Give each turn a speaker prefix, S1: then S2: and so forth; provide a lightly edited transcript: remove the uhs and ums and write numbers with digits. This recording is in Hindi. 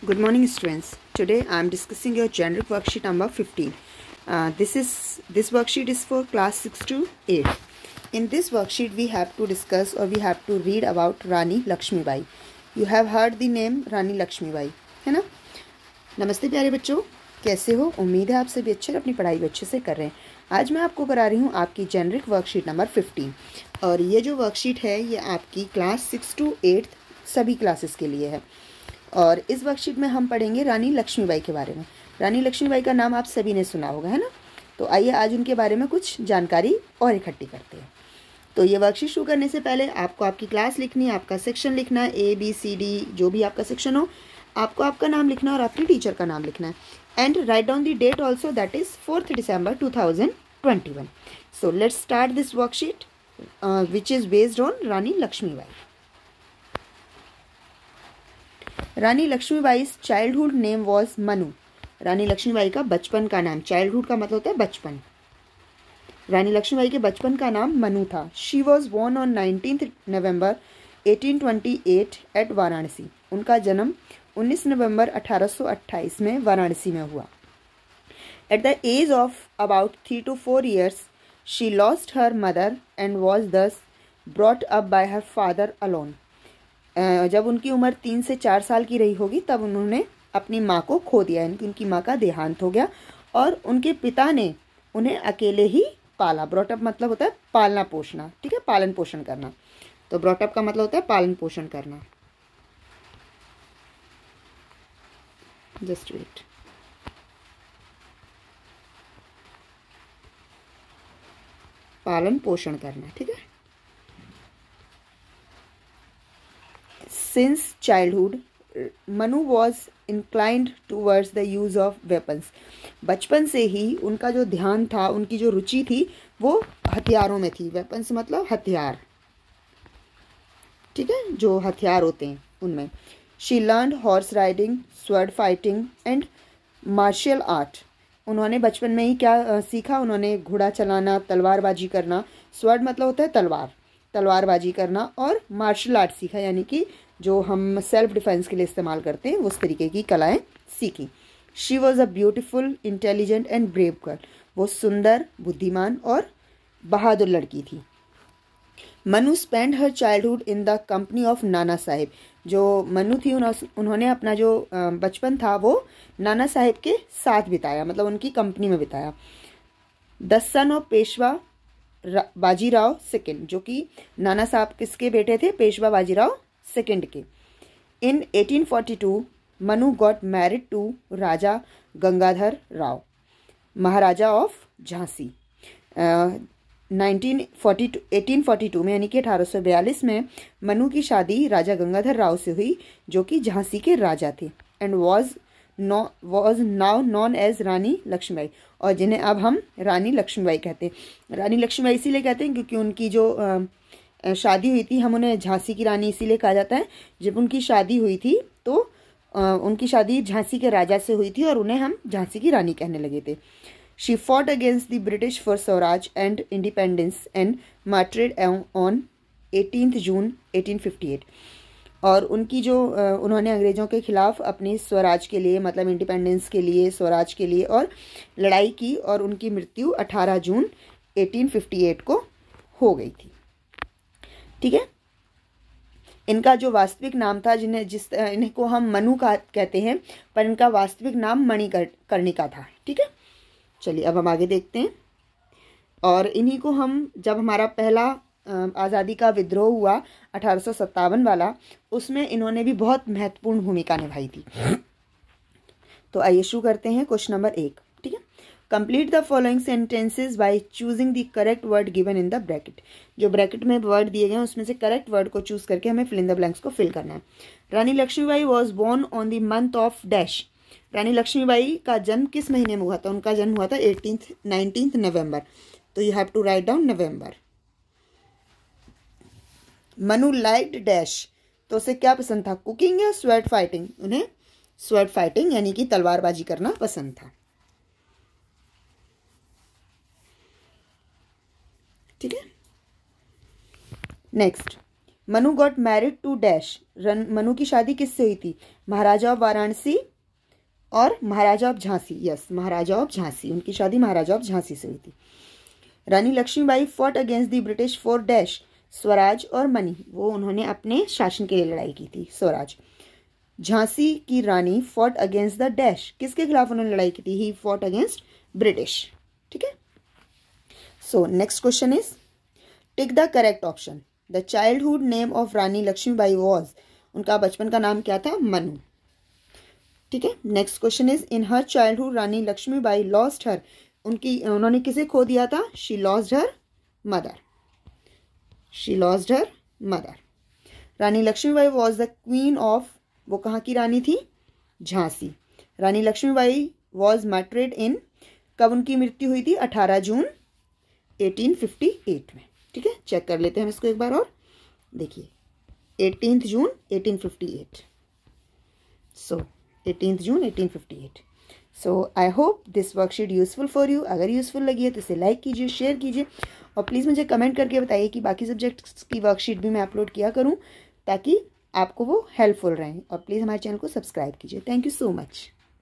S1: Good morning, students. Today I am discussing your generic worksheet number 15. This worksheet is for class 6 to 8. In this worksheet, we have to discuss or we have to read about Rani Lakshmibai. You have heard the name Rani Lakshmibai, है ना? नमस्ते प्यारे बच्चों, कैसे हो? उम्मीद है आप सभी अच्छे अपनी पढ़ाई भी अच्छे से कर रहे हैं। आज मैं आपको करा रही हूँ आपकी जेनरिक वर्कशीट नंबर 15 और ये जो वर्कशीट है ये आपकी क्लास 6 to 8 सभी क्लासेस के लिए है। और इस वर्कशीट में हम पढ़ेंगे रानी लक्ष्मीबाई के बारे में। रानी लक्ष्मीबाई का नाम आप सभी ने सुना होगा, है ना? तो आइए आज उनके बारे में कुछ जानकारी और इकट्ठी करते हैं। तो ये वर्कशीट शुरू करने से पहले आपको आपकी क्लास लिखनी है, आपका सेक्शन लिखना है, ABCD जो भी आपका सेक्शन हो, आपको आपका नाम लिखना है और अपनी टीचर का नाम लिखना है। And write down the date also, that is 4th December 2021। So let's start this worksheet which is based on Rani Lakshmibai. Rani Lakshmibai childhood name was Manu. Rani Lakshmibai का बचपन का नाम, चाइल्डहुड का मतलब होता है बचपन। रानी लक्ष्मीबाई के बचपन का नाम मनु था। She was born on 19th November 1828 at Varanasi. उनका जन्म 19 नवंबर 1828 में वाराणसी में हुआ। At the age of about 3 to 4 years she lost her mother and was thus brought up by her father alone. जब उनकी उम्र 3 से 4 साल की रही होगी तब उन्होंने अपनी माँ को खो दिया, यानी कि उनकी माँ का देहांत हो गया और उनके पिता ने उन्हें अकेले ही पाला। ब्रॉटअप मतलब होता है पालना पोषना, ठीक है, पालन पोषण करना। तो ब्रॉटअप का मतलब होता है पालन पोषण करना। Just wait. पालन पोषण करना, ठीक है। Since childhood, Manu was inclined towards the use of weapons. बचपन से ही उनका जो ध्यान था, उनकी जो रुचि थी वो हथियारों में थी। वेपन्स मतलब हथियार, ठीक है, जो हथियार होते हैं उनमें। She learned horse riding, sword fighting and martial art. उन्होंने बचपन में ही क्या सीखा? उन्होंने घोड़ा चलाना, तलवारबाजी करना। स्वॉर्ड मतलब होता है तलवार, तलवारबाजी करना, और मार्शल आर्ट सीखा, यानी कि जो हम सेल्फ डिफेंस के लिए इस्तेमाल करते हैं उस तरीके की कलाएं सीखी। She was a beautiful, intelligent and brave girl. वो सुंदर, बुद्धिमान और बहादुर लड़की थी। Manu spend her childhood in the company of Nana Sahib. जो मनु थी उन्होंने अपना जो बचपन था वो नाना साहिब के साथ बिताया, मतलब उनकी कंपनी में बिताया। The son of Peshwa Bajirao second, जो कि नाना साहब किसके बेटे थे? पेशवा बाजीराव सेकंड के। In 1842 Manu got married to Raja Gangadhar Rao, Maharaja of Jhansi. 1842 में, यानी कि 1842 में मनु की शादी राजा गंगाधर राव से हुई, जो कि झांसी के राजा थे। And was now known as Rani Lakshmibai, और जिन्हें अब हम रानी लक्ष्मीबाई कहते हैं। रानी लक्ष्मीबाई इसीलिए कहते हैं क्योंकि उनकी जो शादी हुई थी, हम उन्हें झांसी की रानी इसीलिए कहा जाता है। जब उनकी शादी हुई थी तो उनकी शादी झांसी के राजा से हुई थी और उन्हें हम झांसी की रानी कहने लगे थे। She fought against the British for swaraj and independence and martyred on 18 June 1858। और उनकी जो उन्होंने अंग्रेज़ों के खिलाफ अपने स्वराज के लिए, मतलब इंडिपेंडेंस के लिए, स्वराज के लिए और लड़ाई की, और उनकी मृत्यु 18 जून 1858 को हो गई थी, ठीक है। इनका जो वास्तविक नाम था, इनको हम मनु का कहते हैं, पर इनका वास्तविक नाम मणिकर्णिका था, ठीक है। चलिए अब हम आगे देखते हैं। और इन्हीं को हम, जब हमारा पहला आज़ादी का विद्रोह हुआ 1857 वाला, उसमें इन्होंने भी बहुत महत्वपूर्ण भूमिका निभाई थी। तो आइए शुरू करते हैं क्वेश्चन नंबर 1, ठीक है। Complete the following sentences by choosing the correct word given in the bracket. जो ब्रैकेट में वर्ड दिए गए हैं उसमें से करेक्ट वर्ड को चूज करके हमें फिल इन द ब्लैंक्स को फिल करना है। Rani Lakshmibai was born on the month of dash. Rani Lakshmibai का जन्म किस महीने में हुआ था? उनका जन्म हुआ था 19th नवंबर। तो you have to write down November. Manu liked dash, तो उसे क्या पसंद था? कुकिंग या स्वॉर्ड फाइटिंग? उन्हें स्वॉर्ड फाइटिंग यानी कि तलवारबाजी करना पसंद था, ठीक है। Next, Manu got married to dash, Manu की शादी किससे हुई थी? महाराजा ऑफ वाराणसी और Maharaja of Jhansi. Yes, Maharaja of Jhansi, उनकी शादी महाराजा ऑफ झांसी से हुई थी। Rani Lakshmibai fought against the British for dash, Swaraj और मनी, वो उन्होंने अपने शासन के लिए लड़ाई की थी, स्वराज। झांसी की Rani fought against the dash, किसके खिलाफ उन्होंने लड़ाई की थी? He fought against British. ठीक है, so next question is tick the correct option. The childhood name of Rani Lakshmibai was, उनका बचपन का नाम क्या था? मनु। ठीक है, next question is in her childhood Rani Laxmibai lost her, उन्होंने किसे खो दिया था? She lost her mother, she lost her mother. Rani Lakshmibai was the queen of, वो कहाँ की रानी थी? झांसी। रानी लक्ष्मीबाई वॉज मैट्रिड इन, कब उनकी मृत्यु हुई थी? 18 जून 1858 में। ठीक है, चेक कर लेते हैं इसको एक बार और देखिए, 18 June 1858। So 18 June 1858। So I hope this worksheet useful for you. अगर यूजफुल लगी है तो इसे लाइक कीजिए, शेयर कीजिए और प्लीज़ मुझे कमेंट करके बताइए कि बाकी सब्जेक्ट्स की वर्कशीट भी मैं अपलोड किया करूं ताकि आपको वो हेल्पफुल रहें। और प्लीज़ हमारे चैनल को सब्सक्राइब कीजिए। Thank you so much.